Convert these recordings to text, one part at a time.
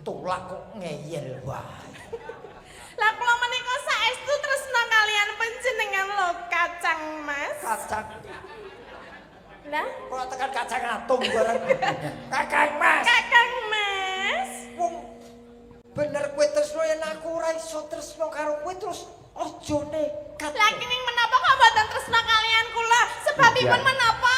ditulak kok ngeyel wae. Lah kula menika saestu tresna kalian panjenengan lho Kacang Mas. Kacang. Lah, kok tekan kacang atom bareng. Kakang Mas. Kakang Mas. Wong bener kowe tresno yen aku ora iso tresno karo kowe terus aja nekat. Lah kenging menapa kok mboten tresna kalian kula? Sebabipun menapa?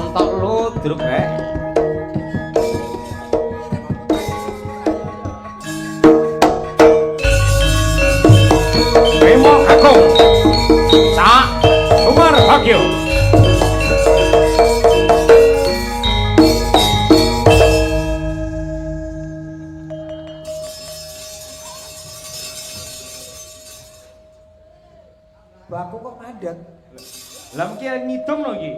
montok ludruk rek. Remo Kakung. Sak Umar Bagyo. Baku kok mandek. Lah mesti ngidung lho iki.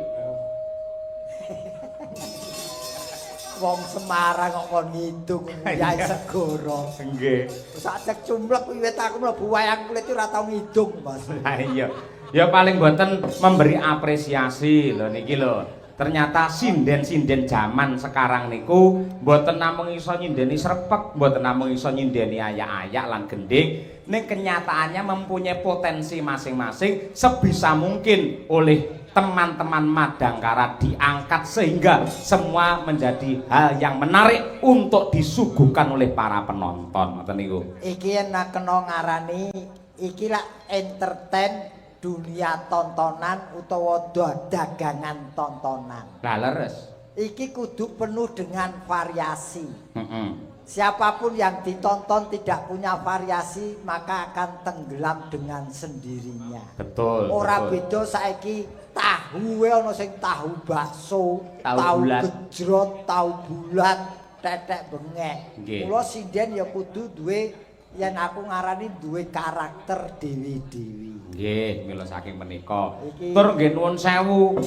Wong Semarang kok kon ngidung Yai Segoro. Nggih. Sak cumlek wiwit aku mlebu wayang kulit ora tau ngidung, Mas. Lah iya. Ya paling boten memberi apresiasi lho niki lho. Ternyata sinden-sinden zaman sekarang niku mboten namung iso nyindeni srepek, mboten namung iso nyindeni ayak-ayak lan gending, ning kenyataannya mempunyai potensi masing-masing sebisa mungkin oleh teman-teman Madangkara diangkat sehingga semua menjadi hal yang menarik untuk disuguhkan oleh para penonton. Ngoten niku. Iki nek kena ngarani iki lak entertain dunia tontonan utawa dagangan tontonan. Lah leres. Iki kudu penuh dengan variasi. Siapapun yang ditonton tidak punya variasi maka akan tenggelam dengan sendirinya. Betul. Ora betul. beda saiki tahu ana sing tahu bakso, tahu bulat. gejrot, tahu bulat, tetek bengek. Nggih. Mula sinden ya kudu duwe yen aku ngarani duwe karakter dewi-dewi. Nggih, mila saking menika. Iki- Tur nggih nuwun sewu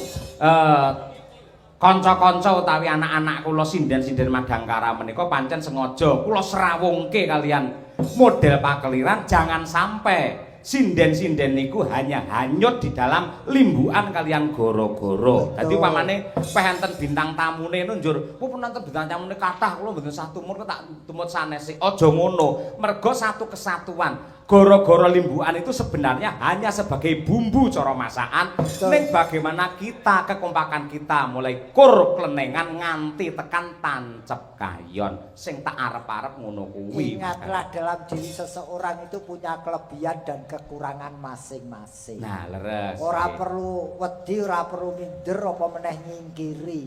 kanca-kanca utawi anak-anak kula sinden-sinden Madangkara menika pancen sengaja kula serawungke kalian model pakeliran jangan sampai sinden-sinden niku hanya hanyut di dalam limbukan kalian goro-goro. Dadi upamane peh enten bintang tamune njur, "Oh penonton bintang tamune kathah, kula mboten sah tumur tak tumut sanesih." Aja ngono, mergo satu kesatuan. Goro-goro limbukan itu sebenarnya hanya sebagai bumbu cara masakan. Ning bagaimana kita kekompakan kita mulai kur klenengan nganti tekan tancep kayon. Sing tak arep-arep ngono kuwi. Ingatlah dalam diri seseorang itu punya kelebihan dan kekurangan masing-masing. Nah, leres. Ora nggih. perlu wedi, ora perlu minder apa meneh nyingkiri.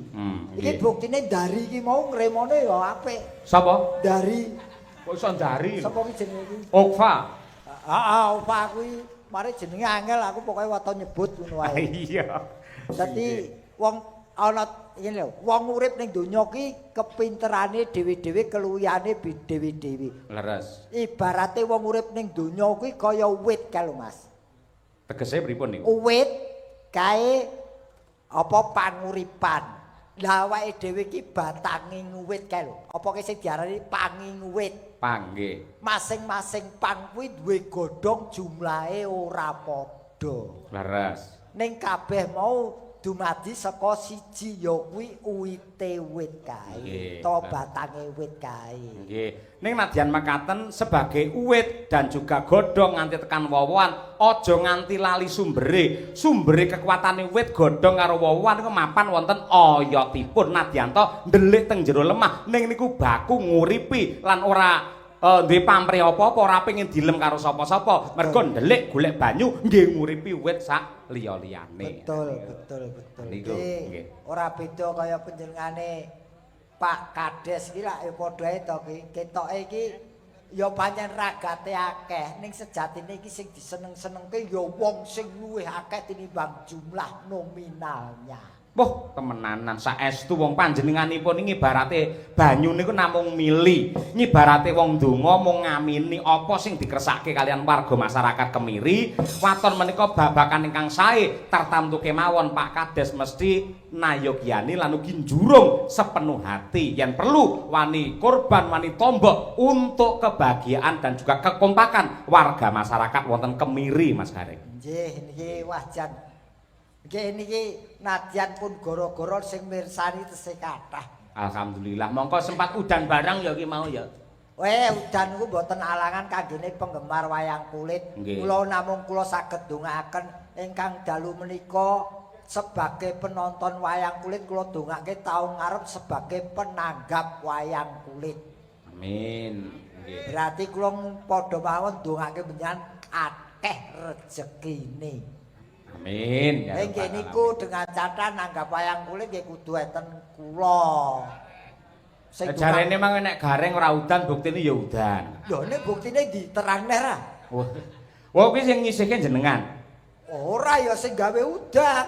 Iki nggih. buktine dari iki mau ngremone ya apik. Sapa? Dari Kok iso ndari? sapa iki jenenge iki? Okva. Heeh, opa kuwi mari jenenge angel aku pokoke wato nyebut ngono wae. Iya. Dadi wong ana ngene lho, wong urip ning donya ki kepinterane dhewe-dhewe keluwihane dhewe-dhewe. Leres. Ibarate wong urip ning donya kuwi kaya wit kae lho Mas. Tegese pripun niku? Wit kae apa panguripan. Lah awake dhewe ki batanging wit kae lho. Apa ki sing diarani panging wit. Panggih. Masing-masing pang kuwi duwe godhong jumlahe ora padha. Leres. Ning kabeh mau dumadi saka siji ya kuwi uwite wit kae Nggih, utawa bener. batange wit kae. Nggih. Ning nadyan makaten sebagai uwit dan juga godhong nganti tekan wowoan, aja nganti lali sumbere. Sumbere kekuatane wit godhong karo wowoan niku mapan wonten oyotipun nadyan to ndelik teng jero lemah. Ning niku baku nguripi lan ora duwe pamrih apa-apa, ora pengin dilem karo sapa-sapa. Mergo ndelik golek banyu nggih nguripi wit sak liya-liyane. Betul. Niku, Nggih. nggih. Ora beda kaya panjenengane Pak Kades iki lak ya padha ae to ki. Ketoke iki ya pancen ragate akeh ning sejatine iki sing diseneng-senengke ya wong sing luwih akeh tinimbang jumlah nominalnya. Wah, temenanan saestu wong panjenenganipun iki ibarate banyu niku namung mili. Nyibarate wong donga mung ngamini apa sing dikersake kalian warga masyarakat Kemiri. Waton menika babakan ingkang sae tartamtu kemawon Pak Kades mesti nayogyani lan ugi njurung sepenuh hati yen perlu wani korban wani tombok untuk kebahagiaan dan juga kekompakan warga masyarakat wonten Kemiri Mas Gareng. Nggih niki wajan. Nggih niki nadyan pun goro-goro sing mirsani tesih kathah. Alhamdulillah. Mongko sempat udan barang ya ki mau ya. Udan niku mboten alangan kanggene penggemar wayang kulit. Nggih. Kula namung kula saged ndongaaken ingkang dalu menika sebagai penonton wayang kulit kula dongake taun ngarep sebagai penanggap wayang kulit. Amin. Nggih. Berarti kula padha mawon ndongake menyan akeh rezekine. Amin. Ya Nggih niku dengan catatan nanggap wayang kulit nggih kudu enten kula. Sing jarene mang nek gareng ora udan buktine ya udan. Lho nek buktine diterangne ra. Wah kuwi sing nyisihke jenengan. Ora ya sing gawe udan.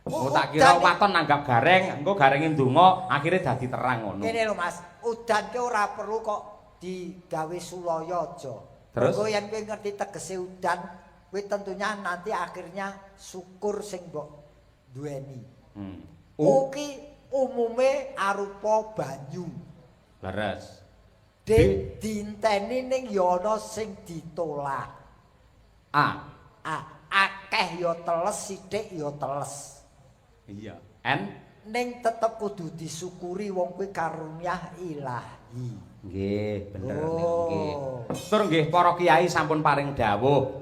Oh tak kira waton nanggap gareng, engko garenge ndonga akhire dadi terang ngono. Ngene lho Mas, udan ki ora perlu kok digawe sulaya aja. Terus Engko yen kowe ngerti tegese udan, kowe tentunya nanti akhirnya syukur sing mbok duweni. Ki umume arupa banyu. Leres. Diinteni ning ya ana sing ditolak. Akeh ya teles, sithik ya teles. Iya. Ning tetep kudu disyukuri wong kuwi karunia ilahi. Nggih, bener nggih. Tur nggih para kiai sampun paring dawuh.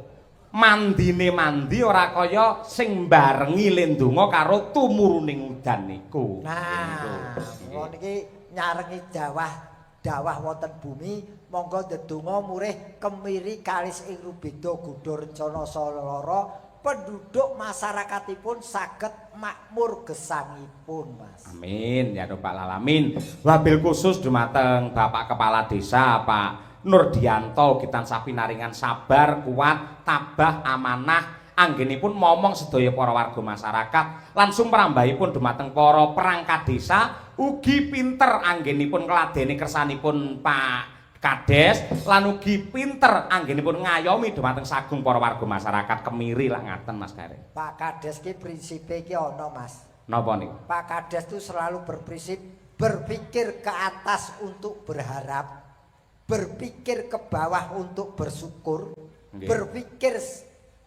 Mandine mandi ora kaya sing barengi lendonga karo tumuruning udan niku. Nah, kula niki nyarengi dawah wonten bumi, monggo ndedonga murih kemiri kalis ing rubeda gudha rencana salara. Penduduk masyarakatipun saged makmur gesangipun, Mas. Amin ya rabbal alamin. Wabil khusus dumateng Bapak Kepala Desa Pak Nurdianto kitan sapinaringan sabar, kuat, tabah, amanah anggenipun momong sedaya para warga masyarakat langsung prambahipun dumateng para perangkat desa ugi pinter anggenipun ngladeni kersanipun Pak Kades lan ugi pinter anggenipun ngayomi dumateng sagung para warga masyarakat kemiri lah ngaten Mas Gareng. Pak Kades ki prinsipe ki ana Mas. Napa niku? Pak Kades itu selalu berprinsip berpikir ke atas untuk berharap, berpikir ke bawah untuk bersyukur, berpikir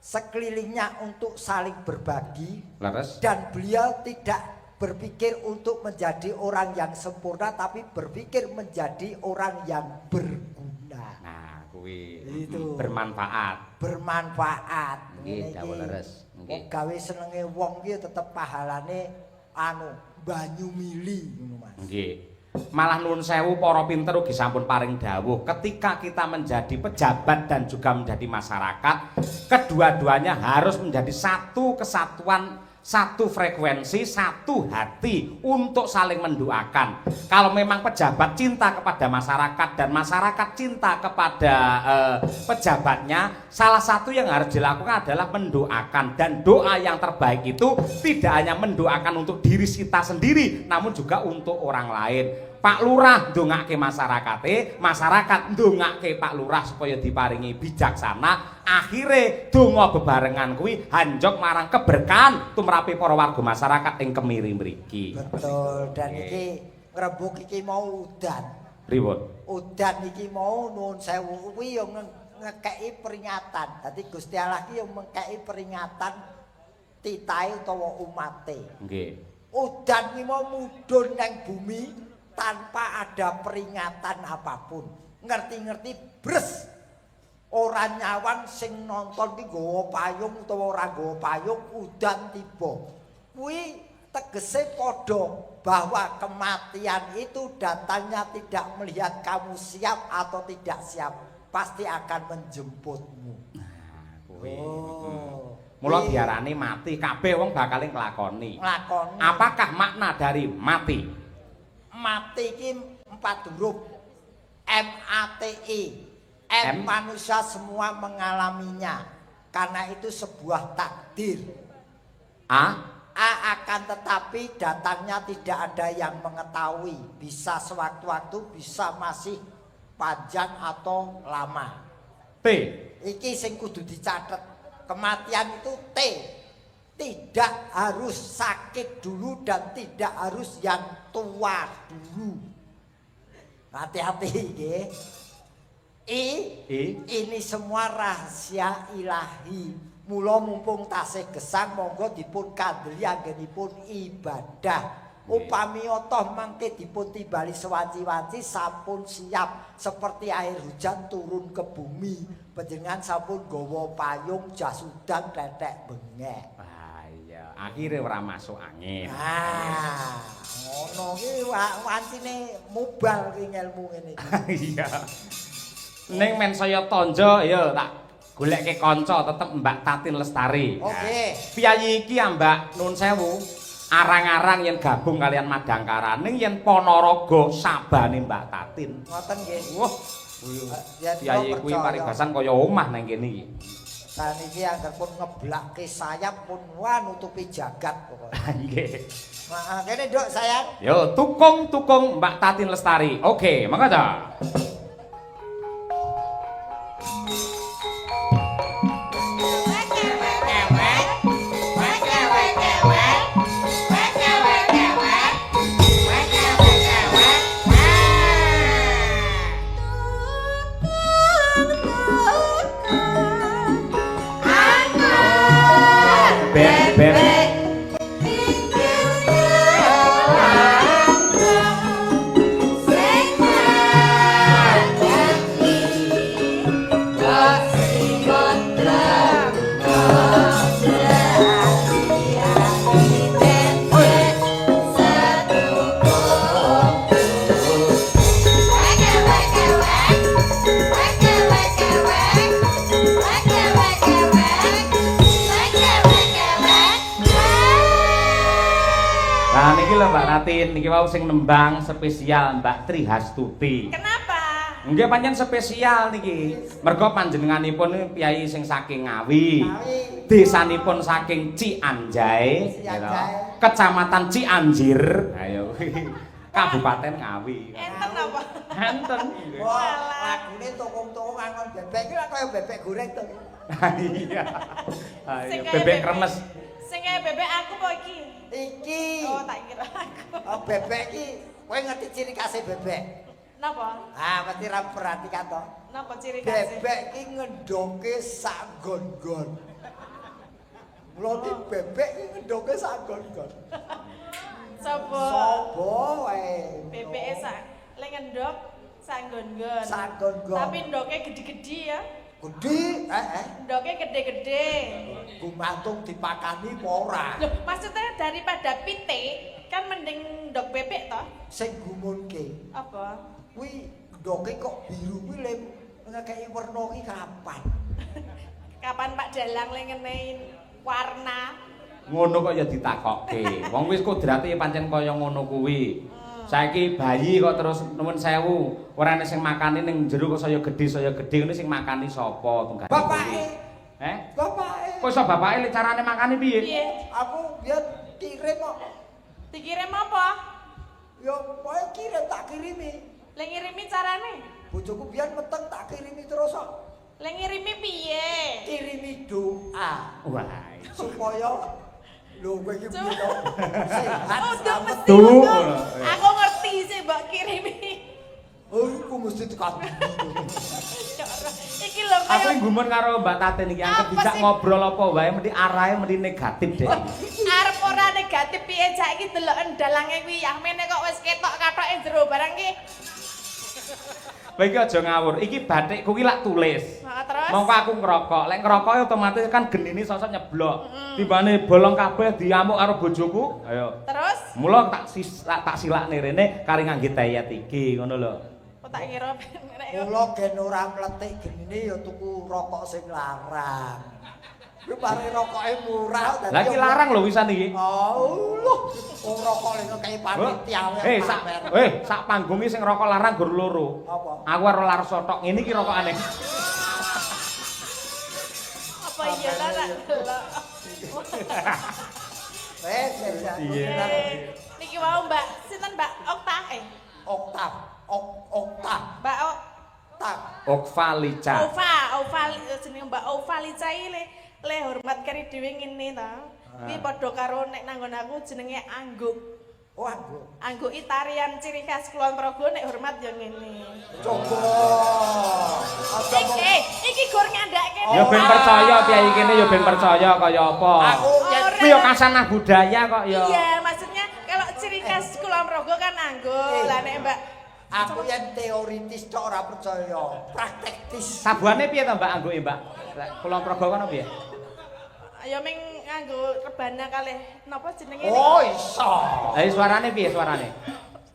sekelilingnya untuk saling berbagi. Leres. Dan beliau tidak berpikir untuk menjadi orang yang sempurna tapi berpikir menjadi orang yang berguna. Nah, kuwi itu bermanfaat. Bermanfaat. Nggih, dawuh leres. Nggih. Gawe senenge wong ki tetep pahalane banyu mili ngono Mas. Nggih. Malah nuwun sewu para pinter ugi sampun paring dawuh ketika kita menjadi pejabat dan juga menjadi masyarakat kedua-duanya harus menjadi satu kesatuan, satu frekuensi, satu hati untuk saling mendoakan. Kalau memang pejabat cinta kepada masyarakat dan masyarakat cinta kepada pejabatnya, salah satu yang harus dilakukan adalah mendoakan. Dan doa yang terbaik itu tidak hanya mendoakan untuk diri kita sendiri, namun juga untuk orang lain. Pak Lurah ndongake masyarakate, masyarakat ndongake Pak Lurah supaya diparingi bijaksana. Akhire donga bebarengan kuwi hanjok marang keberkahan tumrape para warga masyarakat ing kemiri mriki. Betul, dan iki ngrembug iki mau udan. Pripun? Udan iki mau nuwun sewu kuwi yo ngekeki peringatan. Dadi Gusti Allah ki yo mengkeki peringatan titahe utawa umate. Nggih. Udan ki mau mudhun nang bumi tanpa ada peringatan apapun. Ngerti-ngerti bres. Ora nyawang sing nonton ki nggawa payung utawa ora nggawa payung udan tiba. Kuwi tegese padha bahwa kematian itu datangnya tidak melihat kamu siap atau tidak siap, pasti akan menjemputmu. Nah, kuwi. Mula diarani mati, kabeh wong bakal nglakoni. Nglakoni. Apakah makna dari mati? Mati ki 4 huruf. MATI. M manusia semua mengalaminya. Karena itu sebuah takdir. A akan tetapi datangnya tidak ada yang mengetahui. Bisa sewaktu-waktu, bisa masih panjang atau lama. T. Iki sing kudu dicatet. Kematian itu T. Tidak harus sakit dulu dan tidak harus yang tua dulu. Hati-hati nggih. Ini semua rahasia ilahi. Mula mumpung tasih gesang monggo dipun kandeli anggenipun ibadah. Upami toh mangke dipun timbali sewanci-wanci sampun siap seperti air hujan turun ke bumi. Panjenengan sampun gawa payung jas udan tetek bengek. Akhirnya ora masuk angin. Nah, ngono ki wancine mubal ki ngelmu ngene iki. Iya. Ning men saya tanja ya tak Goleke kanca tetep Mbak Tatin Lestari. Oke. Piyayi iki Mbak nun sewu. Arang-arang yen gabung kalian Madangkara ning yen Ponorogo sabane Mbak Tatin. Ngoten nggih. Wah. Piyayi kuwi paribasan kaya omah nang kene iki. Saniki angger pun ngeblakke sayap pun wah nutupi jagat pokoknya. Nggih. Nah, kene Nduk sayang. Yo tukung Mbak Tatin Lestari. Oke, mangga ta. Bebek Mbak Tatin niki wau sing nembang spesial Mbak Trihastuti. Kenapa? Nggih pancen spesial niki. Merga panjenenganipun piyayi sing saking Ngawi. Desanipun saking Cianjay, Kecamatan Cianjir. Ayo. Kabupaten Ngawi. Enten apa? Enten. Wah, lagune tokong-tokong angon bebek iki lak kaya bebek goreng to. Iya. Ayo bebek kremes. Sing kaya bebek aku apa iki? Iki. Oh, tak kira aku. Oh, bebek iki kowe ngerti ciri khas bebek? Napa? Ah, mesti ra perhatikan to. Napa ciri khas? Bebek iki ngendoke sak gon-gon. Mulane bebek iki ngendoke sak gon-gon. Sopo? Sopo wae. Bebeke sak lek ngendok sak nggon-nggon. Sak gon-gon. Tapi ndoke gede-gede ya. Gede, Ndoke gede-gede. Gumantung dipakani apa ora? Loh, maksudnya daripada pitik kan mending ndok bebek toh? Sing gumunke. Apa? Kuwi ndoke kok biru kuwi lem ngekeki werna iki kapan? Kapan Pak Dalang le ngenein warna? Ngono kok ya ditakokke. Wong wis kodrate pancen kaya ngono kuwi. Saiki bayi kok terus nuwun sewu, ora ana sing makani ning jero kok saya gedhe ngene sing makani sapa tunggane. Bapake. Bapake. Kok iso bapake lek carane makani piye? Piye? Aku biyen kirim kok. Dikirim apa? Ya kowe kirim tak kirimi. Le ngirimi carane? Bojoku biyen meteng tak kirimi terus kok. Le ngirimi piye? Kirimi doa Wah. supaya lho kowe iki piye to? Sehat. Oh, udah mesti Tuh. untung. Aku ngerti sih mbak kirimi. Oh, aku mesti tekan. Iki lho Aku kaya gumun karo Mbak Tatin iki angkat Apa dijak sih? ngobrol apa wae mesti arahe mesti negatif deh. arep ora negatif piye jak iki deloken dalange kuwi Yahmene kok wis ketok katoke jero barang ki. Bae iki aja ngawur. Iki bathikku ki lak tulis. Nah, terus Mongko aku ngerokok. Lek ngerokok otomatis kan genine sosok nyeblok. Timbane bolong kabeh diamuk karo bojoku. Ayo. terus Mula tak silakne rene kari ngangge tayat iki ngono lho. kok tak kira nek Mula gen ora mletik genine ya tuku rokok sing larang. Kuwi pare rokoke murah dadi. Lah iki larang lho wisan iki. Allah. Wong rokok lek kayak panitia wae. Sak panggung iki sing rokok larang gur loro. Apa? Aku karo Laras tok. Ngene iki rokokane. apa iya ta tak delok. Iya. Niki wau Mbak, sinten Mbak Okta Oktav. Mbak Oktav. Okvalica. Ova jenenge Mbak Ova Lica iki le hormat kari dhewe ngene ta. Kuwi padha karo nek nanggon aku jenenge angguk. Oh, aku. Angguk iki tarian ciri khas Kulon Progo nek hormat ya ngene. Coba. Aja mong Iki gur ngandake. Ya ben percaya piye kene ya ben percaya kaya apa. aku Kuwi ya kasanah budaya kok ya. Iya, maksudnya kalau ciri khas Kulon Progo kan angguk. Lah nek Mbak aku yang teoritis tok ora percaya, praktektis. Sabuane piye to Mbak anggoke Mbak? Lek Kulon Progo kono piye? ya ming nganggo rebana kalih napa jenenge Oh, iso. Lah suarane piye suarane?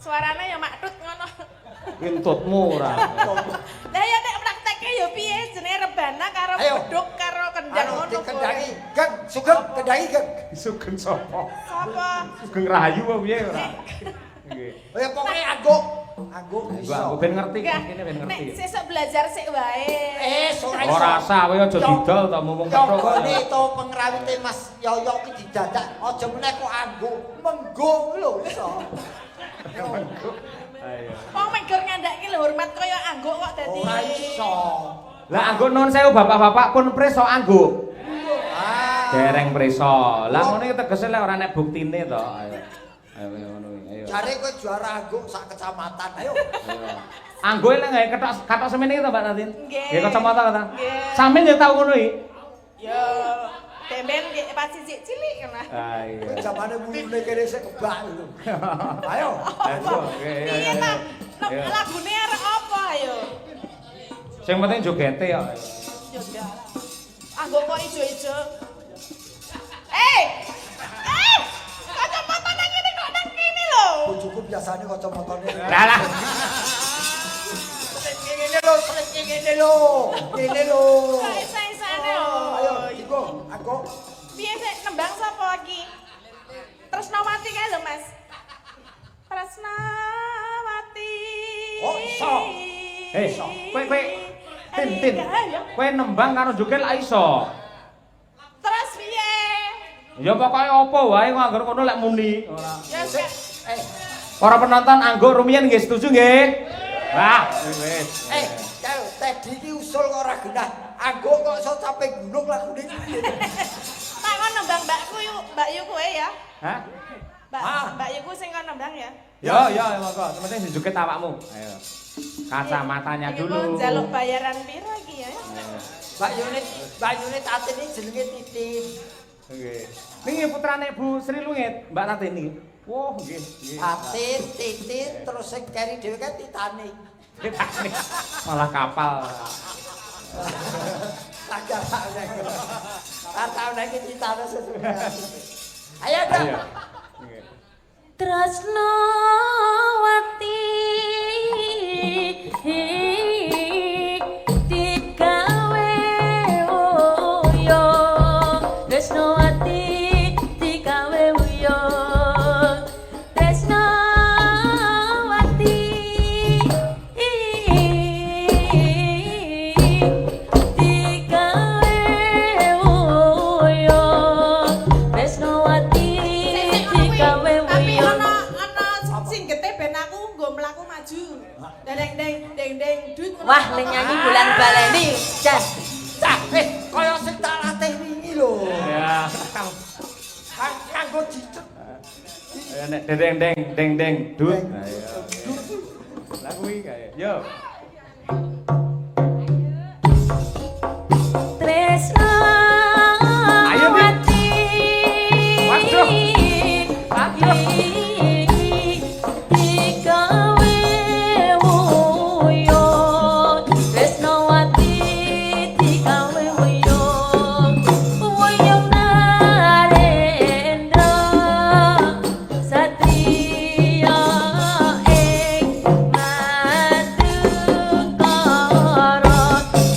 suarane ya makdut ngono. Wintutmu ora. Lah ya nek praktekke ya piye jenenge rebana rebana karo Ayo. beduk karo kendang Anu ngono. dikendangi, Geng, Sugeng kendangi, Geng. Sugeng sapa? Sapa? Sugeng Rahayu apa piye ora? Nggih. Ya pokoknya angguk. Angguk iso. Aku ben ngerti Enggak. kene ben Nek ngerti. sesuk belajar sik wae. Ora iso. Ora usah kowe aja didol to ngomong Yo kethok. ngene to pengrawite Mas Yoyo ki didadak aja meneh kok angguk, menggung lho iso. Ayo. Wong megur ngandhake lho hormat kaya angguk kok dadi. Ora iso. Lah angguk nuwun sewu bapak-bapak pun preso angguk. Ah. Dereng preso. Lah ngono iki tegese lek ora nek buktine to. Ayo. Ayo ngono kuwi. Ayo. Jare kowe juara angguk sak kecamatan. Ayo. Ayo. Anggo lek gawe katok semene iki to Mbak Natin? Nggih. Nggih kacamata ta? Nggih. Sampeyan yo tau ngono iki? Yo, temben nggih pas cilik ngono. Ah Kowe iya. jamane mulune kene sik kebak lho. Ayo. Ayo. Piye ta? Lagune arek apa ayo? Sing penting jogete yo. Yo ndak. Angguk kok ijo-ijo. Eh! Kacamata nang ngene kok nang kene lho. Bojoku biasane kacamatane. Lah lah. Ngene lho, srek ngene lho. Ngene lho. Sae-sae lho. Ayo, Diko, aku. Piye sik nembang sapa iki? Tresnawati kae lho, Mas. Tresnawati. Oh, iso. Iso. Kowe Tin. Kowe nembang karo joget lak iso. Terus piye? Ya pokoke apa wae kok anggere ngono lek muni. Ora. Ya Sik, sik. Para penonton anggo rumiyin nggih setuju nggih? Wah, wis. Kau tadi ki usul kok ora genah. Angguk kok iso sampe gunung lagune piye? Tak kon nembang mbakku yuk, Mbak Yu kowe ya. Hah? Mbak Yu ku sing kon nembang ya. Ya, monggo. Sementing dijoget awakmu. Ayo. Kacamatanya Iki dulu. mau njaluk bayaran piro iki ya? Mbak Yunit Atin ini jenenge Titin. Nggih. Niki putrane Bu Sri Lungit, Mbak Tatin niki. Wah, nggih. Atin, Titin, terus sing keri dhewe kan Titanic. Titanic. Malah kapal. Tajarane. Atau nek Titanic sesudah. Ayo dong. Ayo. Nggih. Tresnawati digawe uyo Tresnawati digawe uyo Tresnawati digawe uyo Tresnawati digawe Tapi uyo ana sing gete ben aku nggo mlaku maju. Deng dut. Wah, ning nyanyi bulan baleni, Jan. Cah, kaya sing tak latih wingi lho. Ya. Kanggo dicet. Ayo nek deng dut. Ayo. Lah kuwi kae. Yo. Tresnawati. Waduh. Digawe wuyo. Tresnawati digawe wuyo. Wuyo narendra. Satriya ing madukara.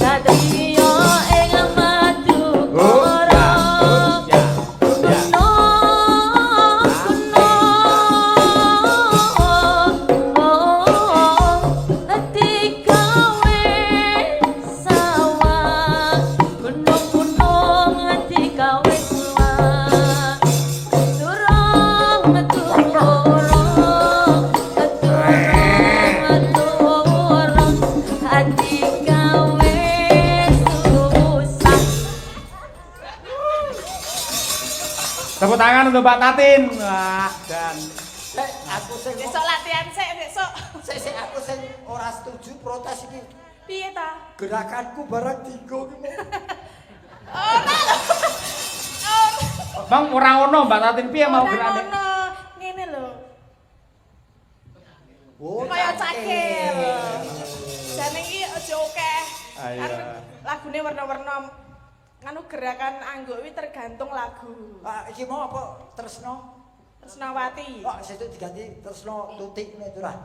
Satriya ing madukara. Ya. Tepuk tangan untuk Mbak Tatin. Wah, dan Aku sing Besok latihan sik besok. sik aku sing ora setuju protes iki. Piye ta? Gerakanku barang Diko ki mau. Ora lho. Bang ora ono Mbak Tatin piye mau gerane? Ono ngene lho. Oh, Kaya cakil. Jane iki aja akeh. Ayo. Kan lagune warna-warna nganu gerakan angguk kuwi tergantung lagu. Iki mau apa tresno? Tresnawati. Kok situ diganti Tresno Tutik ngono itu lah.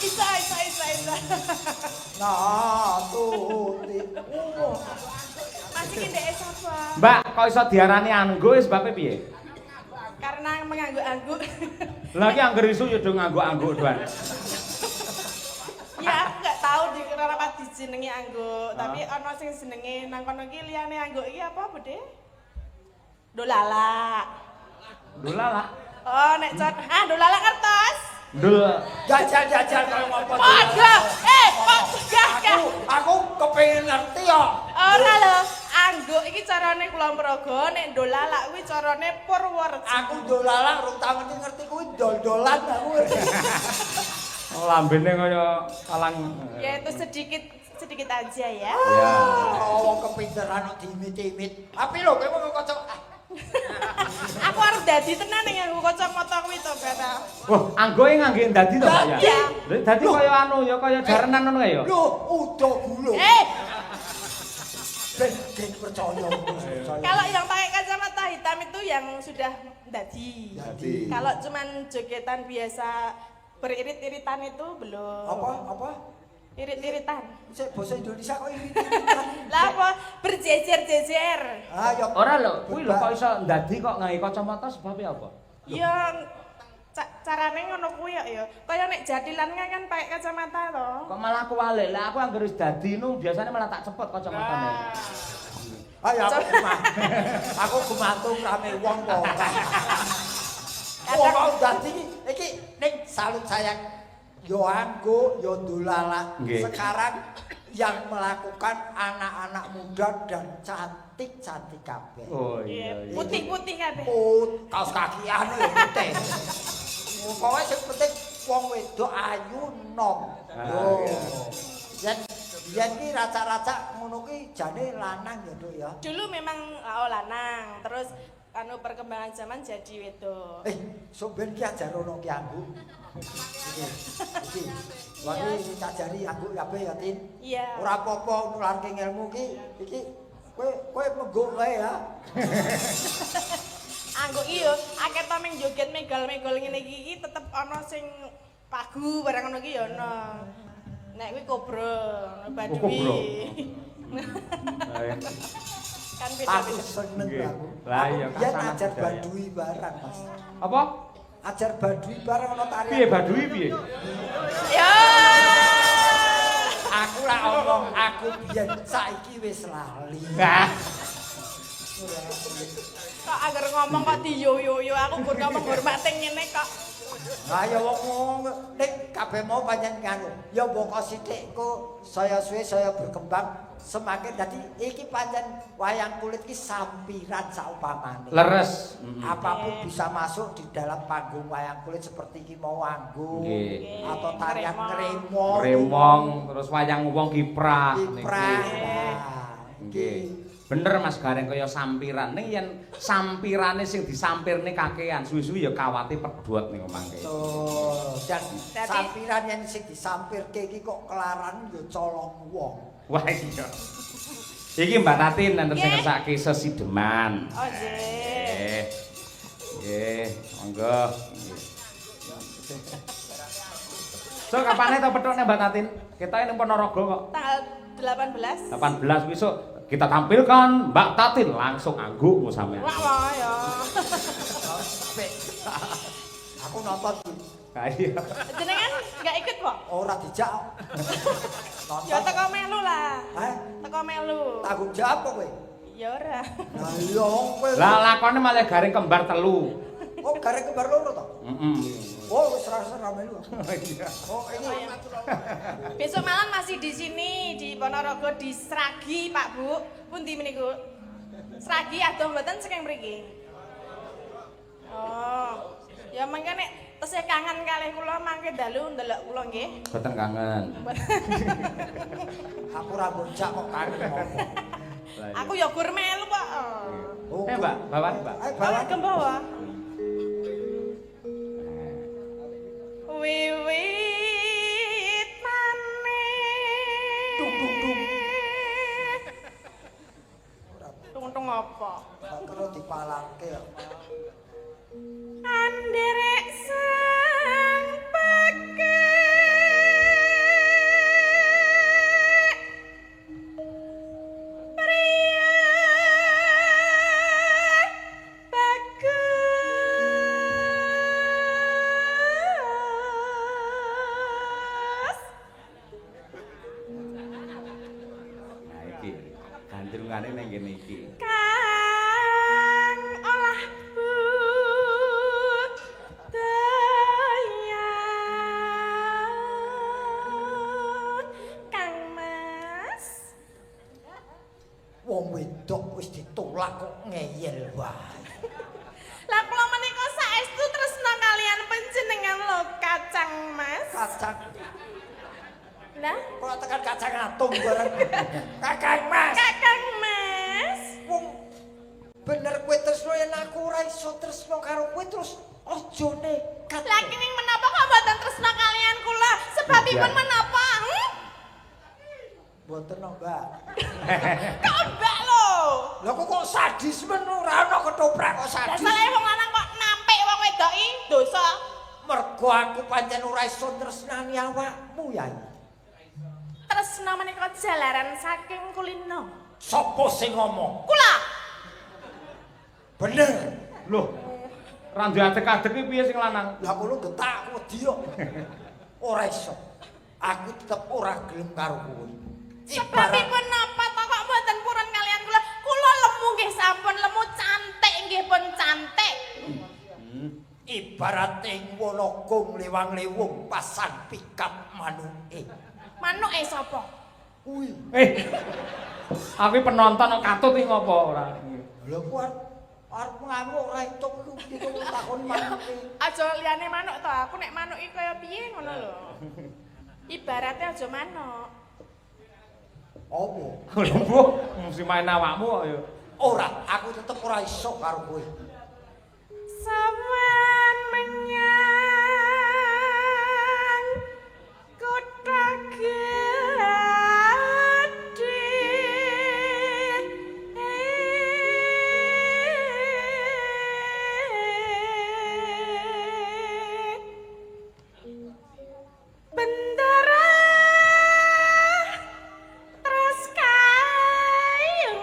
Isa. Nah, Tutik. Masih ki ndek sapa? Mbak, kok iso diarani anggo sebabnya piye? Karena mengangguk-angguk. Lah iki angger isu ya do ngangguk-angguk doan. Ya aku nggak tahu di kenapa dijenengi angguk, tapi ana sing jenenge nang kono iki liyane angguk iki apa, Bude? Dolala. Dolala. Oh, nek dolala kertas. Dul. Jajal kaya ngopo. Padha. Kok gagah. Aku kepengin ngerti kok. Ora lho, angguk iki carane Kulonprogo, nek dolala kuwi carane Purworejo. Aku dolala rung tau ngerti kuwi dol-dolan aku. Lambene kaya kalang. Ya itu sedikit aja ya. Ya. Wong kepinteran diimit-imit. Tapi lho kowe mau kocok. Aku arep dadi tenan ning nganggo kacamata kuwi to, Beta. Wah, anggoe ngangge dadi to, Pak ya? Iya. Dadi kaya anu ya, kaya jarenan ngono ya. Lho, udo gulung. Ben percaya. Kalau yang pakai kacamata hitam itu yang sudah dadi. Kalau cuman jogetan biasa beririt-iritan itu belum. Apa? Irit-iritan. Sik basa Indonesia kok irit. Lah apa? Berjejer-jejer. Ah, ya Ora lho, kuwi lho kok iso dadi kok ngangge kacamata sebabnya apa? Ya carane ngono kuwi ya. Kaya nek jadilan kan pakai kacamata to. Kok malah kuwalik. Lah aku angger wis dadi nu biasane malah tak cepot kacamatane. Ah ya aku gumantung rame wong kok. Wong kok dadi iki ning salut sayang yo anggo yo dolala. Sekarang yang melakukan anak-anak muda dan cantik-cantik kabeh. Oh iya. Putih-putih kabeh. Kaos kakian yo putih. Pokoke sing penting wong wedok ayu nom. Yo. Yen ki raca-raca ngono ki jane lanang ya, Duk ya. Dulu memang lanang, terus perkembangan zaman jadi wedok. Sok ben ki ajar ono ki anggo. Iki. Wah iki cajari anggo kabeh ya, Tin. Iya. Ora apa-apa nularke ilmu ki. Iki kowe mengguk wae ya. Anggo iki yo akeh to ming joget megal-megal ngene iki tetep ana sing pagu barang ngono iki yo ono. Nek kuwi kobra, Baduy. Kan Aku beda-beda. seneng aku. Lah iya Yen kasanan ajar budaya. Baduy barang, Mas. Apa? Ajar Baduy barang ono tarian. Piye Baduy piye? Ya. Aku lah omong aku biyen saiki wis lali. Kok agar ngomong kok diyo-yo aku gur ngomong hormate ngene kok. Lah ya wong nek kabeh mau pancen nganu. Ya mboko sithik kok saya suwe saya berkembang semakin dadi iki pancen wayang kulit ki sampiran saumpamane. Leres. Apapun bisa masuk di dalam panggung wayang kulit seperti iki mau anggung Nggih. atau tarian ngremong. Remong terus wayang wong kiprah Kiprah. Nggih. Bener Mas Gareng kaya sampiran. Ning yen sampirane sing disampirne kakean, suwi-suwi ya kawate pedhot ning omangke. Betul. Dan Dadi- sampiran yang sing disampirke iki kok kelaran ya colong wong. Wah iya. Iki Mbak Tatin nanti sing ngersake sesideman. Oh nggih. Nggih, monggo. So kapane to pethokne Mbak Tatin? Ketoke ning Ponorogo kok. Tanggal 18. 18 besok kita tampilkan Mbak Tatin langsung angguk sampean. Wah ya. Aku nonton Iya. Jenengan enggak ikut kok? ora dijak. Ya Nonton. teko melu lah. Hah? Teko melu. Tanggung jawab kok kowe? Ya ora. Lah iya kowe. Lah lakone malah Gareng kembar telu. Oh, garek kembar loro to? Heeh. Oh, wis rasa melu. Iya. Oh, ini Besok malam masih di sini di Ponorogo di Sragi, Pak Bu. Pundi meniku? Sragi adoh mboten saking mriki. Oh. Ya mangke nek tesih kangen kalih kula mangke dalu ndelok kula nggih. Boten kangen. aku ora bocah kok kangen ngomong. Aku ya gur melu kok. Oh, Mbak, bawa Mbak. Ayo Bawa bawa. gembawa. Wiwit maneh. Dung, dung, dung. Tung-tung apa? Gak kena dipalangke ya. Ana pundungane ning kene iki. Kang olah Kang Mas. Wong wedok wis ditolak kok ngeyel wae. Lah kula menika saestu tresna kalian panjenengan lho Kacang Mas. Kacang. Lah, Kok tekan kacang atung bareng. Kakang Mas. Kakang Mas. Wong bener kowe tresno yen aku ora iso tresno karo kowe terus aja nekat. Lah kining menapa kok mboten tresna kalian kula? Sebabipun menapa? Mboten no, Mbak. Kok mbak lho. Lah kok sadis men ora ana ketoprak kok sadis. Dasare wong lanang kok nampik wong wedoki dosa. Mergo aku pancen ora iso tresnani awakmu, Yai. Tresna menika jalaran saking kulino. Sopo sing ngomong? Kula. Bener. Loh. Ra duwe adek-adek iki piye sing lanang? Lah kono getak wedi kok. Ora iso. Aku tetep ora gelem karo kowe. Sebabipun napa to kok mboten purun kalian kula? Kula lemu nggih sampun lemu, cantik nggih pun cantik. Ibarat ing Wonogung lewang-lewung pasang pikap manuke. Manuke sapa? Kuwi. Aku penonton kok katut iki ngopo ora? Lha ku arep ngamuk ora entuk iku takon manuke. Aja liyane manuk to, aku nek manuk iki kaya piye ngono lho. Ibaratnya aja manuk. Apa? Lho, Bu, mesti main awakmu kok ya. Ora, aku tetep ora iso karo kowe. Sawan menyang kota Bendera terus kayung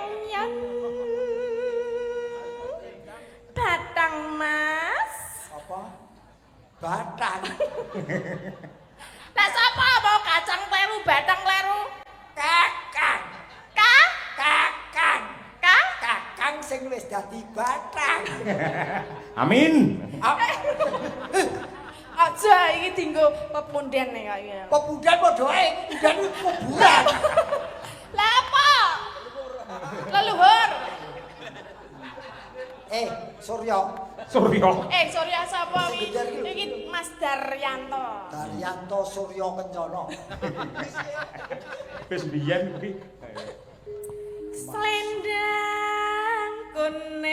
Batang Mas. Apa? Batang. Lah sapa mau kacang kleru batang kleru? Kakang. Kakang. Kakang sing wis dadi batang. Amin. Aja iki dienggo pepunden nek kaya. Pepudan padha ae, udan kuburan. Lah apa? Leluhur. Surya. Surya. Surya sapa wi? Iki Mas Daryanto. Daryanto Surya Kencana. Wis biyen kuwi. Slendang kuning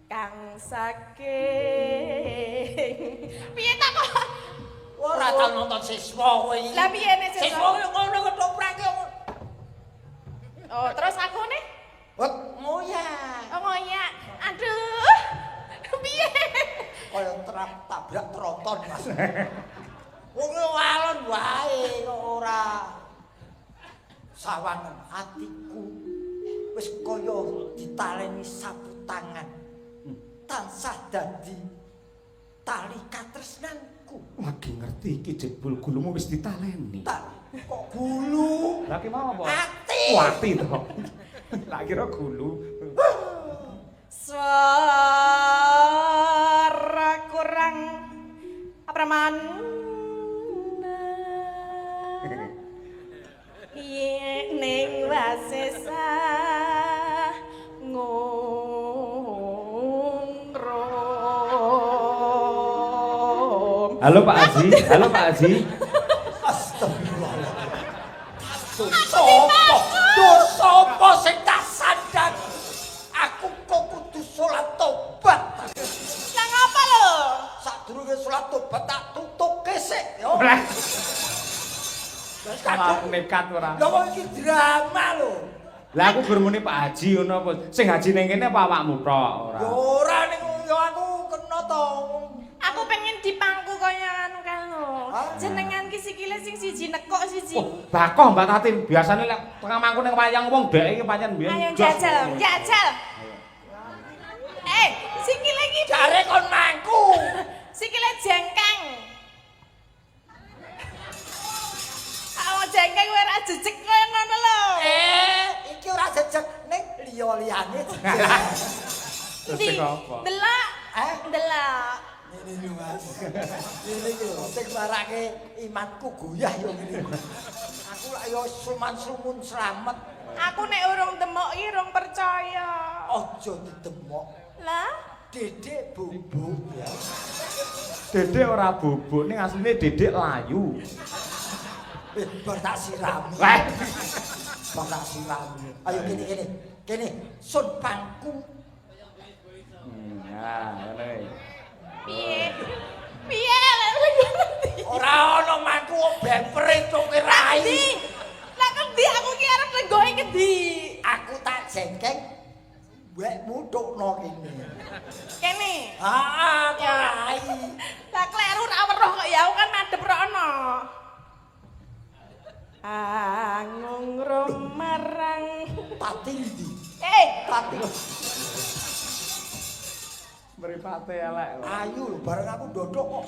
kang saking piye ta kok Ora tau nonton siswa kowe iki. Lah piye nek Siswa ngono ketoprak yo. Oh, terus aku nih? Wet ngoya. Oh ngoyak. Aduh. Piye? Kaya tabrak tronton, Mas. Wong alon wae kok ora sawangan atiku wis kaya ditaleni sapu tangan. Tansah dadi tali katresnanku. Lagi ngerti iki jebul gulumu wis ditaleni. Kok gulu? Lah ki mau apa? Ati. Oh, ati to. Tak kira gulu. Suara kurang apraman. Yen ning wasesa ngongrom. Halo Pak Haji, halo Pak Haji. Astagfirullahaladzim. Sopo sing tak sandang. Aku kok kudu salat tobat. Lah ngapa lho? Sadurunge salat tobat tak tutuke sik yo. Wis kadung Nekat ora. lha kok iki drama lho. Lah aku gur muni Pak Haji ngono apa? Sing haji ning kene apa awakmu tok ora? Yo ora ning yo aku kena to. Aku pengen dipangku kaya anu kan lho. Ah. Jenengan ki sikile sing siji nekok siji. Oh, bakoh Mbak Tatin. Biasane lek tengah mangku ning wayang wong dhek iki pancen mbiyen. Ayo jos. jajal, jajal. Sikile iki Jare kon mangku. sikile jengkang. Awak jengkang kowe ora jejeg kaya ngono lho. Iki ora jejeg ning liya-liyane jejeg. Jejeg apa? Delok. Delok. Ini lho Mas. Ini lho sing marake imanku goyah yo ngene. Aku lak yo suman-sumun slamet. Aku nek urung demok iki urung percaya. Aja didemok. Lah, Dedek bubuk ya. Dedek ora bubuk ning asline dedek layu. Bar tak siram. Wah. Bar tak siram. Ayo kene. Kene sun pangku. Ya, ngene. piye? Piye lek ngerti? Ora ana mangku bemper entuke rai. Lah kendi aku ki arep lenggohe kendi. Aku tak jengkeng mbek mutukno kene. Kene. Heeh, rai. Lah kleru ra weruh kok ya aku kan madhep rono. Angung romarang Pati ndi? Pati. Mripate elek kok. Ayu lho bareng aku ndodok kok.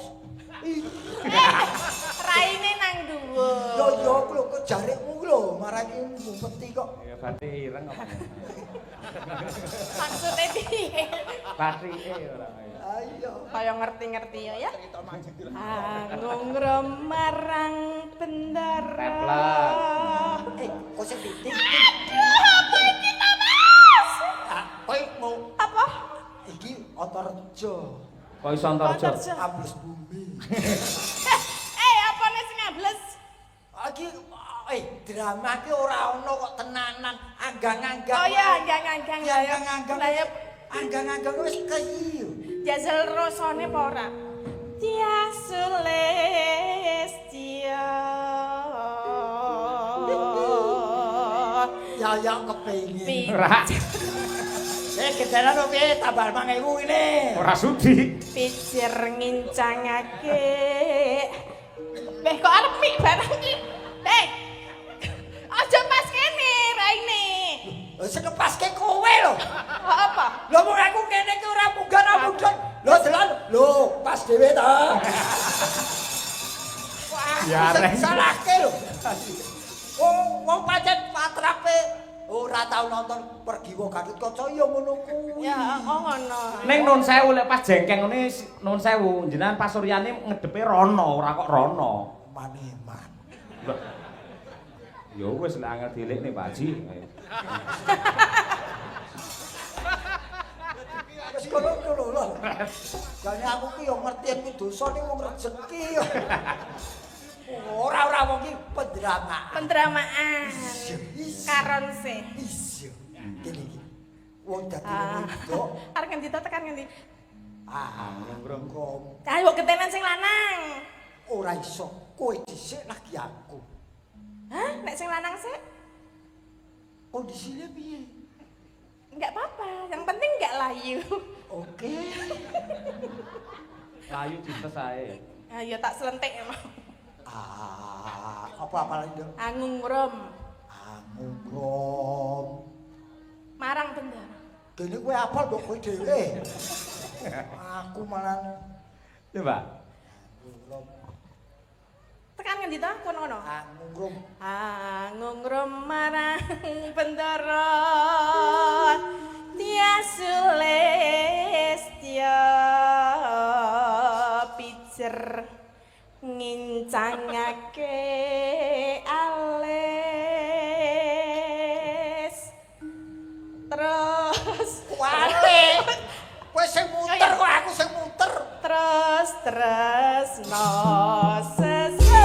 raine nang dhuwur. Yo yo lho kok jarekmu lho marani ngumpeti kok. Ya bathi ireng apa. Maksude piye? Bathike ora. Ayo. Kaya ngerti-ngerti ya. Angung romarang bendara. Teplek. Kok sing titik. Apa iki ta, Mas? Kowe mau Apa? iki Antareja. Kok iso Antareja? Ambles bumi. Apa nek sing ables? Iki drama ki ora ono kok tenanan, anggang-anggang. Oh ya, anggang-anggang Ya anggang-anggang. Lah ya Anggang-anggang wis keyi. jajal rasane apa ora? Tia Sulestia. Ya kepengin. Ora. Kedalan opo piye tambah 5.000 ini. Ora sudi. Pijer ngincangake. Kok arep mik barang iki? Aja pas kene raine. Sing ngepaske kowe lho. Apa? Lho mung aku kene ki ora munggah mudhun. Lho delon. Lho pas dhewe ta. Ya, Sing Reng. salahke lho. Wong pancen patrape ora tau nonton Pergiwa Gatotkaca ya ngono kuwi. Ya, ngono. Ning Nun Sewu lek pas jengkeng ngene Nun Sewu jenengan pas suryane ngedepe rono ora kok rono. Maneman. Loh. Ya wis lek angel dilikne Pak Haji. Wis kono lho. Jane aku ki yo ngerti yen dosa ning wong rezeki yo. Ora wong ki pendramaan. Pendramaan. Karonse. Iya. Kene iki. Wong dadi wedok. Arep ngendi to tekan ngendi? Ngrom. Ayo ketenan sing lanang. Ora iso. Kowe dhisik lagi aku. Hah? Nek sing lanang sik? Kondisine piye? Enggak apa-apa, yang penting enggak layu. Oke. Layu dites ae. Ya tak selentik emang. Apa lagi? Angung rom. Ngrom. Marang bendara. Kene kowe apal mbok kowe dhewe. Aku malah Coba. ngrom. Tekan ngendi to? Kono-kono. Ngrom. Angung rom marang bendara. Tia Sulestia pijer ngincangake alis terus Wale. Kowe sing muter kok aku sing muter. terus no sesideman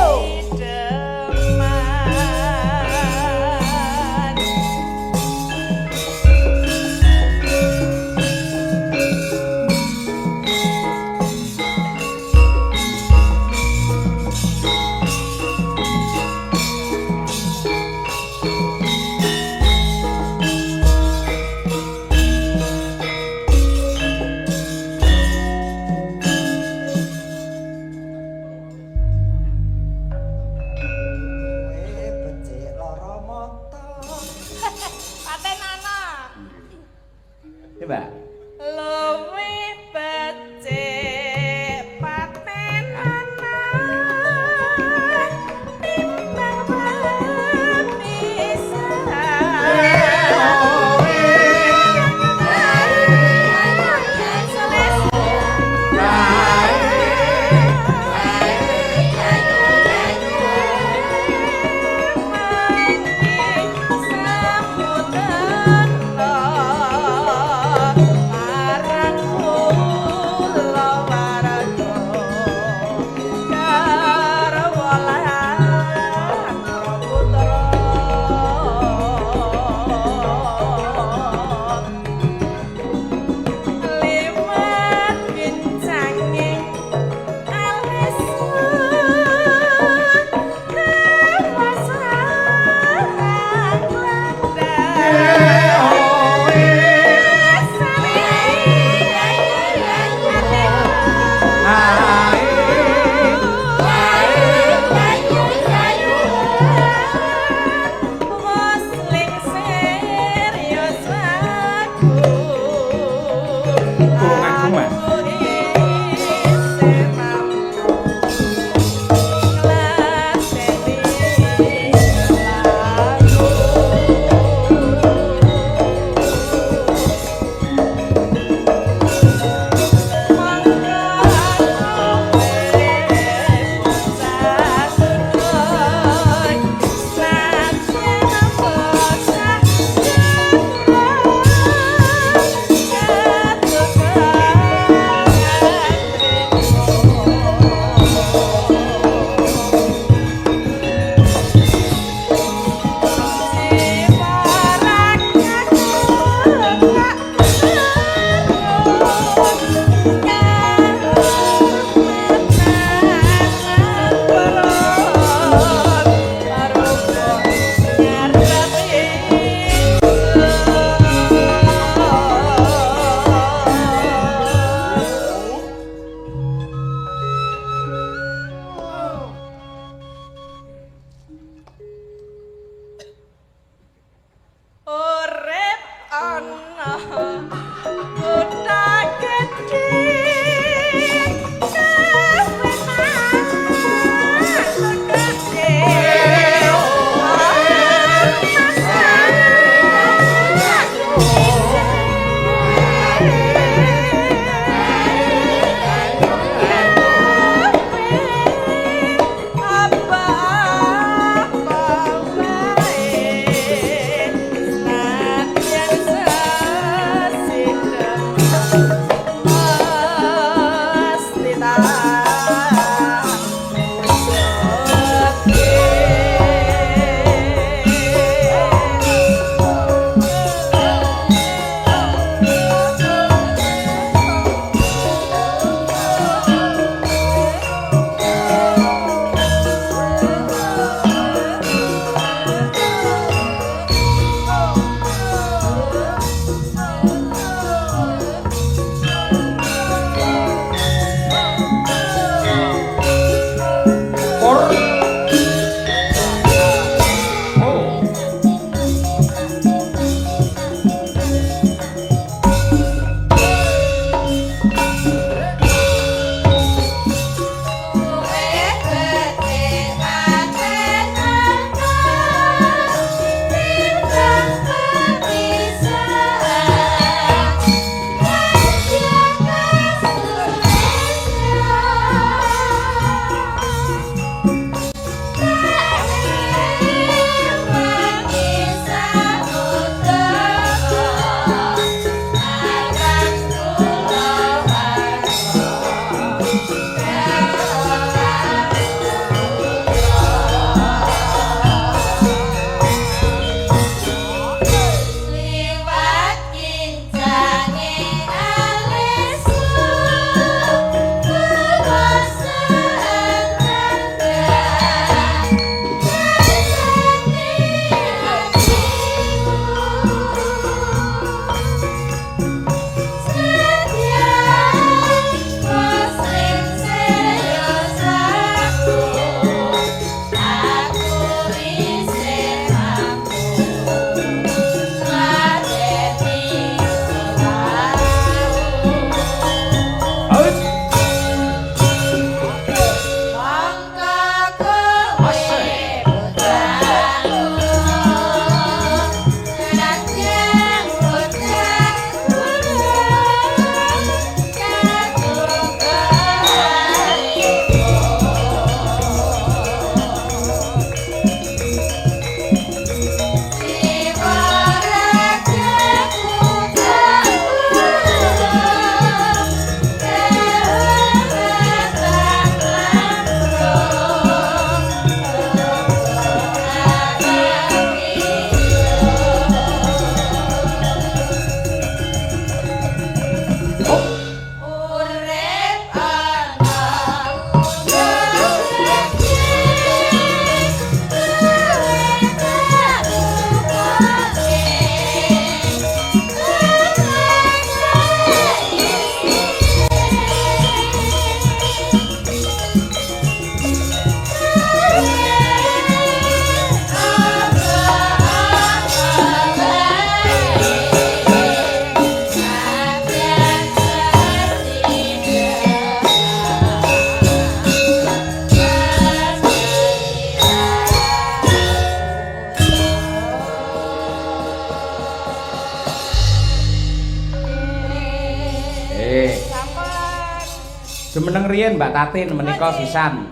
Jumeneng riyen Mbak Tatin menika sisan.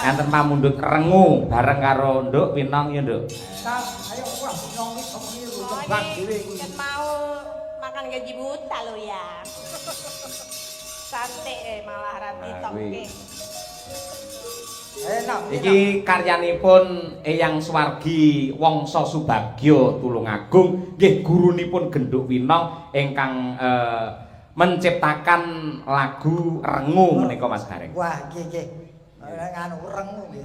Enten pamundhut rengu bareng karo Nduk Winong ya, Nduk. Ayo wah nyong iki bengi Oh, tembang ini dhewe kuwi. kan mau makan gaji buta lo ya. Santai malah rati toke. Enak. Iki karyanipun Eyang Suwargi Wangsa Subagya Tulungagung nggih gurunipun Genduk Winong ingkang menciptakan lagu Rengu menika Mas Gareng. Wah, nggih. Nganu rengu nggih.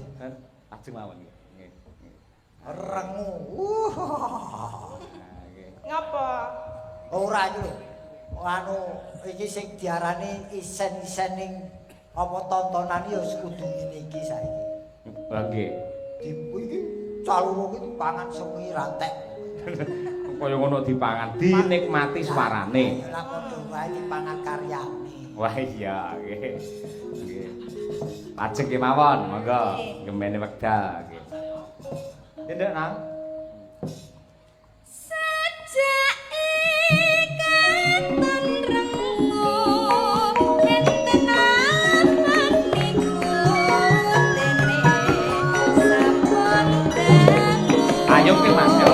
Ajeng mawon nggih. Rengu. Ngapa? Ora iki lho. Anu iki sing diarani isen-isening apa tontonan ya kudu ngene iki saiki. Lah nggih. Iki caluru iki pangan semuanya rantek. Kaya ngono dipangan, dinikmati suarane. Lah padha wae dipangan karyane. Wah iya nggih. Nggih. Lajeng kemawon, monggo gemene wekdal nggih. Nduk nang. Sejak ikatan rengu enten amaniku dene sampun dangu. Ayo ki Mas yo.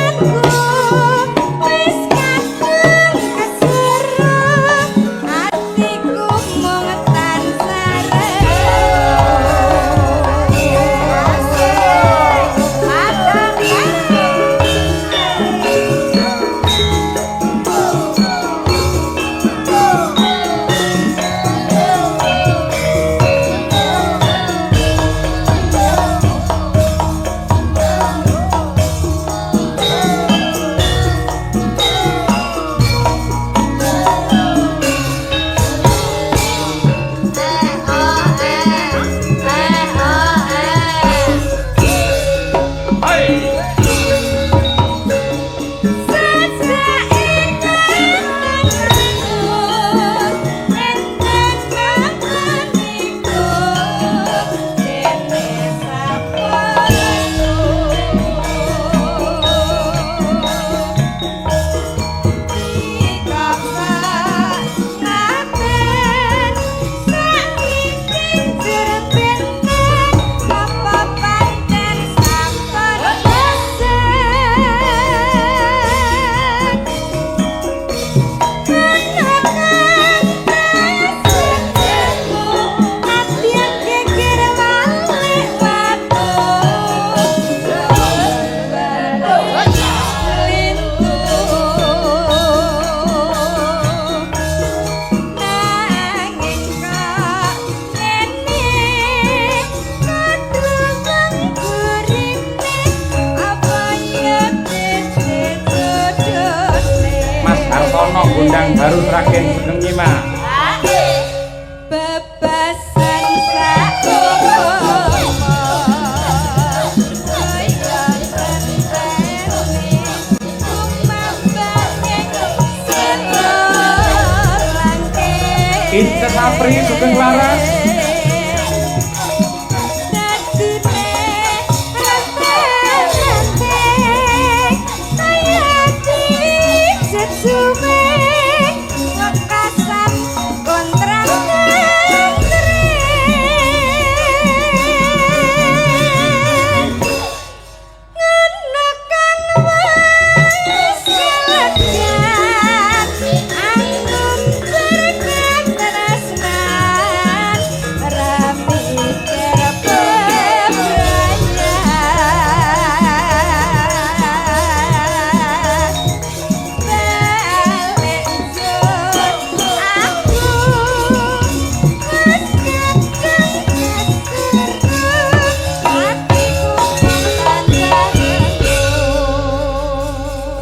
Aku ana gondang baru Sragen Sugeng Nyimak. bebasan sakomo kaya senteni kumambake selo langke Ince Sapri Sugeng Laras.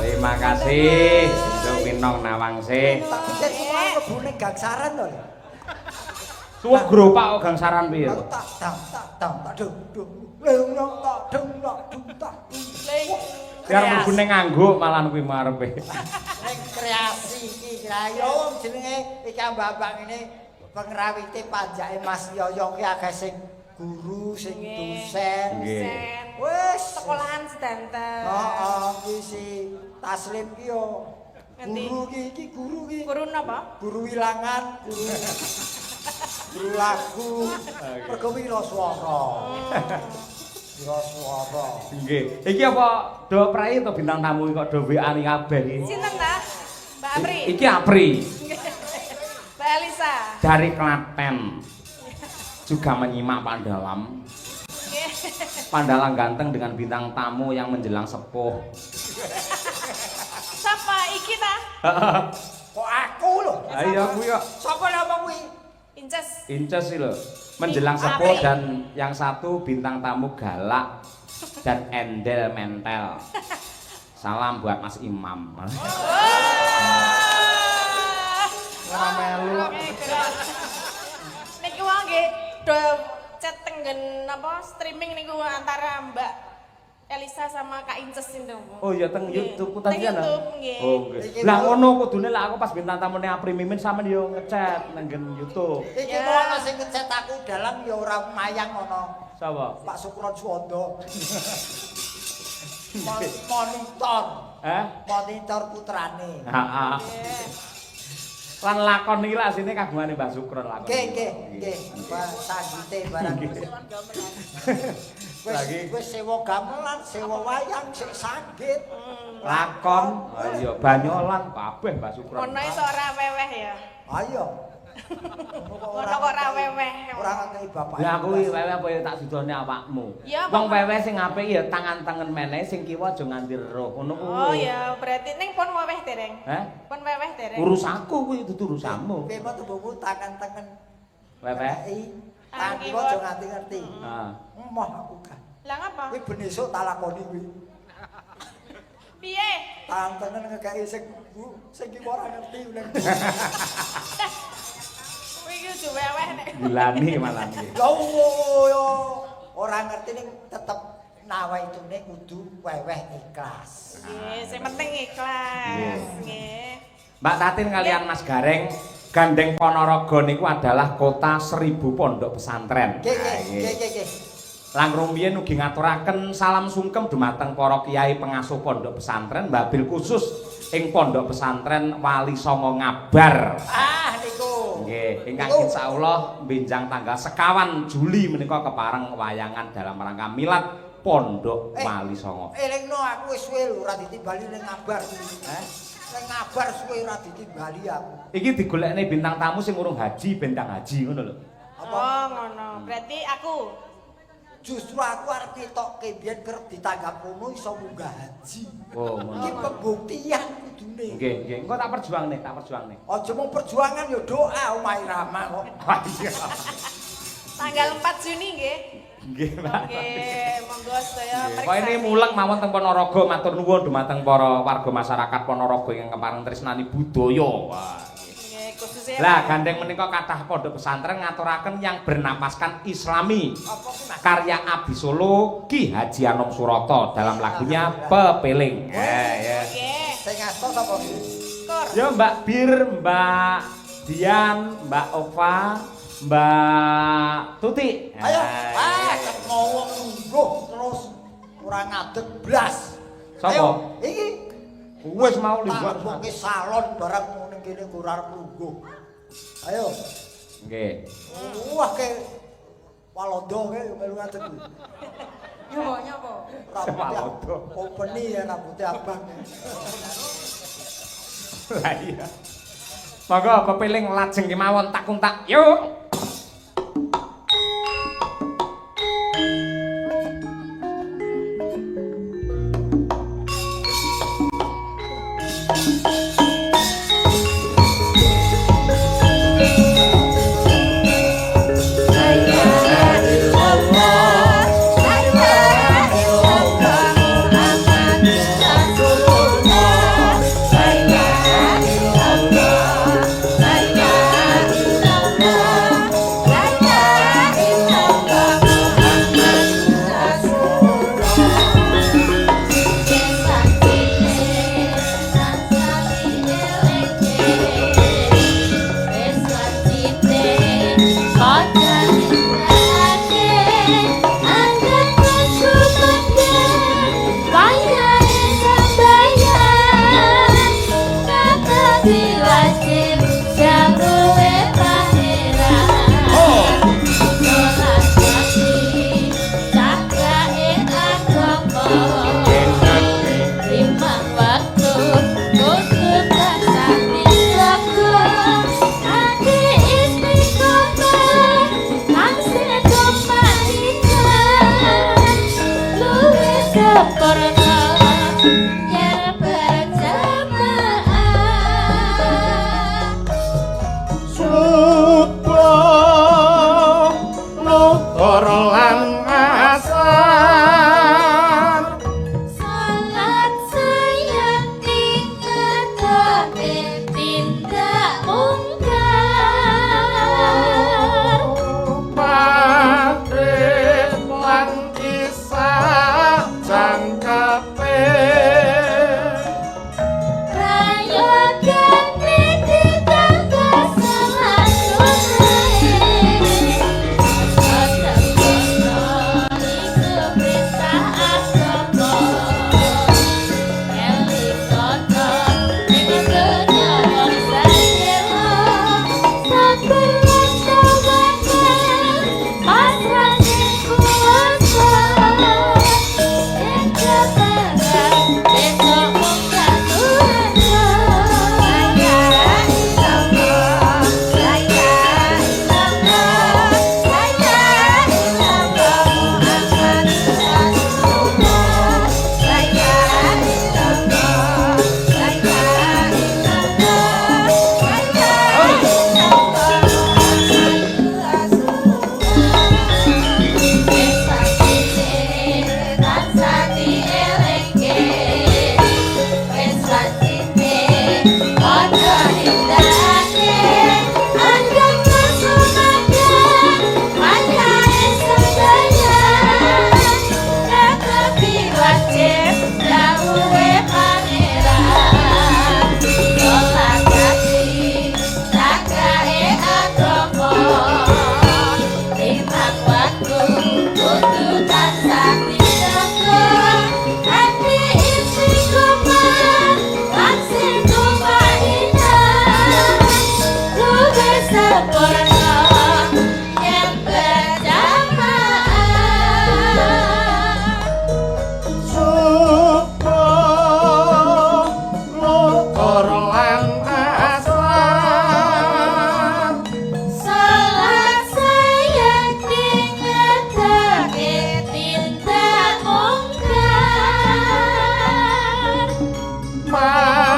Terima kasih, Sing Winong Nawangse. Tak semua kebune gangsaran to. Suwek gropak kok gangsaran piye? Tak dung leng tak. Biar mlebune ngangguk malah kuwi marepe. Ning kreasi iki yo jenenge iki Mbak ini pengrawite panjake Mas Yoyo ki akeh sing guru, sing dosen. Nggih. Wis Sekolahan sedanten. Heeh, iki si Taslim ki yo. Ngendi? Guru ki. Guru napa? Guru wilangan, guru lagu, mergo wira swara. Wira swara. Nggih. Iki apa do prai atau bintang tamu kok do WA-ni kabeh iki? Sinten ta? Mbak Apri. Iki Apri Mbak Elisa. dari Klaten. Juga menyimak Pandalam. Nggih. Pandalam ganteng dengan bintang tamu yang menjelang sepuh. Sapa iki ta? Kok aku lho? Ayo kuwi kok Sapa nama kuwi? Inces. Inces sih lho. Menjelang sepuh dan yang satu bintang tamu galak dan endel mentel. Salam buat Mas Imam. Ora melu. Niki wae nggih do chat tenggen apa streaming niku antara Mbak Elisa sama Kak Inces itu. Oh iya teng Nggih. YouTube Teng tadi ana. YouTube nggih. Oh nggih. Lah ngono kudune lah aku pas bintang tamune Apri Mimin sampean yo ngechat nang YouTube. Iki mau ana sing ngecet aku dalam ya ora mayang ana. Sapa? Pak Sukron Suwondo. Monitor. Monitor putrane. Heeh. Lan lakon iki lak sine kagungane Mbah Sukron lakon. Nggih. Mbak Sanggite barang. Wis sewa gamelan, sewa wayang sik sanggit. Lakon, iya banyolan kabeh Mbah Sukron. Ono iso ora weweh ya. Ayo. Ono kok ora weweh. Ora ngekeki bapak. Lah aku iki wewe apa ya tak sudone awakmu. Ya, Wong Pak. wewe sing apik ya tangan-tangan meneh sing kiwa aja nganti roh. Ngono Oh kuwi. ya, berarti ning pun weweh dereng. Heh? Pun weweh dereng. Urusanku kuwi dudu urusanmu. Piye mau tubuhmu tangan-tangan. Wewe. Tangan kiwa aja nganti ngerti. Heeh. Emoh aku kan. Lah ngapa? Kuwi ben esuk tak lakoni kuwi. Piye? Tangan ngekeki sing kiwa ora ngerti ulen. Kuwi iki aja weweh nek. Gilani malah iki. Lho yo ora ngerti ning tetep nawaitune kudu weweh ikhlas. Nggih, sing penting ikhlas. Nggih. Mbak Tatin kalian Mas Gareng Gandeng Ponorogo niku adalah kota 1000 pondok pesantren. Nggih. Lang rumiyin ugi ngaturaken salam sungkem dumateng para kiai pengasuh pondok pesantren mbabil khusus ing pondok pesantren Wali Songo Ngabar. Ah niku. Nggih, ingkang insyaallah benjang tanggal 1 Juli menika kepareng wayangan dalam rangka milad Pondok Wali Songo. Elingno aku wis suwe lho ora ditimbali ning Ngabar. Ning Ngabar suwe ora ditimbali aku. Iki digolekne bintang tamu sing urung haji, bentang haji ngono lho. Oh, ngono. Berarti aku Justru aku arep ngetokke biyen kerep ditanggap ngono iso munggah haji. Oh, ngono. Iki pembuktian kudune. Nggih. Engko tak perjuangne. Aja mung perjuangan ya doa omahe Rama kok. Iya. tanggal 4 Juni nggih. Nggih, Pak. Oke, Monggo sedaya Kok ini mulek mawon teng Ponorogo matur nuwun dumateng para warga masyarakat Ponorogo ingkang kepareng tresnani budaya. Wah. Nggih, khususnya. Lah gandeng menika kathah pondok pesantren ngaturaken yang bernapaskan Islami. Apa ki Mas? Karya Abdi Solo Ki Haji Anom Suroto dalam lagunya Pepeling. Ya. Nggih. Sing ngasto sapa ki? Kur. Ya Mbak Bir, Mbak Dian, Mbak Ova, Mbak Tuti. Ayo, Ya. mau lungguh terus ora ngadeg blas. Sapa? Ayo, iki Wis mau liwat. tak salon barang ning kene ora arep lungguh. Ayo. Nggih. Wah ke Walodo ke melu ngadeg. Nyoba. Rambutnya openi ya rambutnya abang. Lah iya. Monggo pepeling lajeng kemawon tak kuntak. Yuk.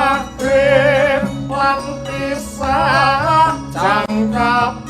Magrib lan isya jangka